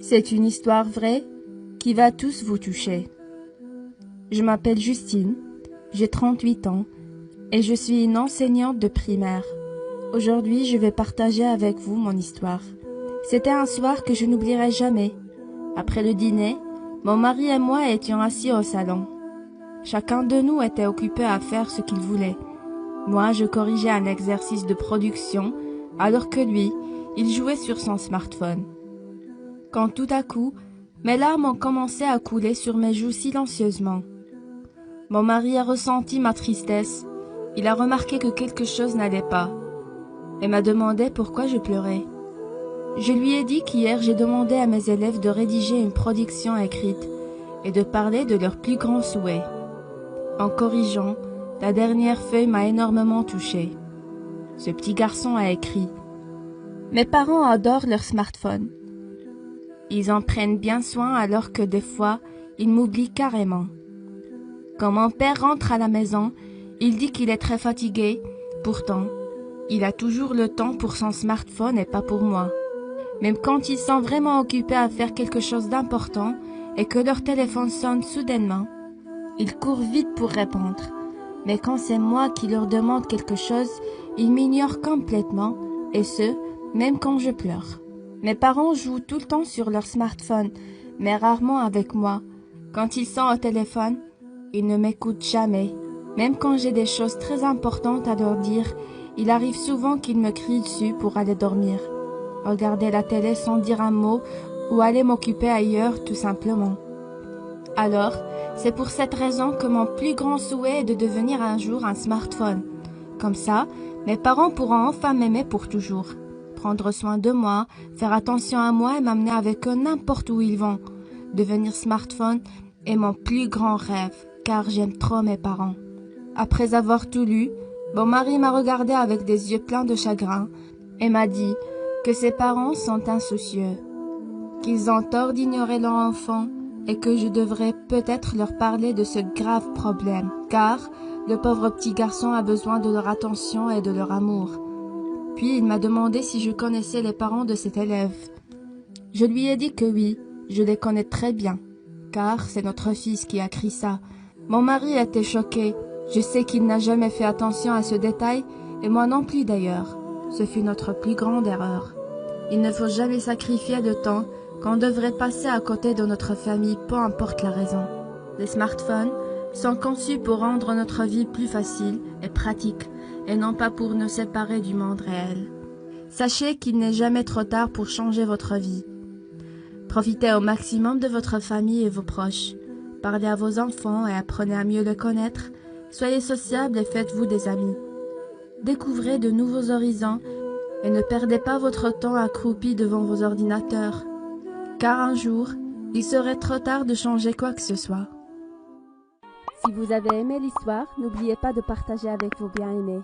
C'est une histoire vraie qui va tous vous toucher. Je m'appelle Justine, j'ai 38 ans et je suis une enseignante de primaire. Aujourd'hui, je vais partager avec vous mon histoire. C'était un soir que je n'oublierai jamais. Après le dîner, mon mari et moi étions assis au salon. Chacun de nous était occupé à faire ce qu'il voulait. Moi, je corrigeais un exercice de production, alors que lui, il jouait sur son smartphone. Quand tout à coup, mes larmes ont commencé à couler sur mes joues silencieusement. Mon mari a ressenti ma tristesse. Il a remarqué que quelque chose n'allait pas et m'a demandé pourquoi je pleurais. Je lui ai dit qu'hier j'ai demandé à mes élèves de rédiger une production écrite et de parler de leurs plus grands souhaits. En corrigeant, la dernière feuille m'a énormément touchée. Ce petit garçon a écrit « Mes parents adorent leur smartphone. Ils en prennent bien soin alors que des fois, ils m'oublient carrément. Quand mon père rentre à la maison, il dit qu'il est très fatigué. Pourtant, il a toujours le temps pour son smartphone et pas pour moi. Même quand ils sont vraiment occupés à faire quelque chose d'important et que leur téléphone sonne soudainement, ils courent vite pour répondre. Mais quand c'est moi qui leur demande quelque chose, ils m'ignorent complètement, et ce, même quand je pleure. Mes parents jouent tout le temps sur leur smartphone, mais rarement avec moi. Quand ils sont au téléphone, ils ne m'écoutent jamais. Même quand j'ai des choses très importantes à leur dire, il arrive souvent qu'ils me crient dessus pour aller dormir, regarder la télé sans dire un mot ou aller m'occuper ailleurs tout simplement. Alors, c'est pour cette raison que mon plus grand souhait est de devenir un jour un smartphone. Comme ça, mes parents pourront enfin m'aimer pour toujours, prendre soin de moi, faire attention à moi et m'amener avec eux n'importe où ils vont. Devenir smartphone est mon plus grand rêve, car j'aime trop mes parents. Après avoir tout lu, mon mari m'a regardé avec des yeux pleins de chagrin et m'a dit que ses parents sont insoucieux, qu'ils ont tort d'ignorer leur enfant et que je devrais peut-être leur parler de ce grave problème, car le pauvre petit garçon a besoin de leur attention et de leur amour. Puis il m'a demandé si je connaissais les parents de cet élève. Je lui ai dit que oui, je les connais très bien, car c'est notre fils qui a écrit ça. Mon mari était choqué. Je sais qu'il n'a jamais fait attention à ce détail, et moi non plus d'ailleurs. Ce fut notre plus grande erreur. Il ne faut jamais sacrifier le temps qu'on devrait passer à côté de notre famille, peu importe la raison. Les smartphones sont conçus pour rendre notre vie plus facile et pratique, et non pas pour nous séparer du monde réel. Sachez qu'il n'est jamais trop tard pour changer votre vie. Profitez au maximum de votre famille et vos proches. Parlez à vos enfants et apprenez à mieux les connaître. Soyez sociables et faites-vous des amis. Découvrez de nouveaux horizons et ne perdez pas votre temps accroupi devant vos ordinateurs, car un jour, il serait trop tard de changer quoi que ce soit. Si vous avez aimé l'histoire, n'oubliez pas de partager avec vos bien-aimés.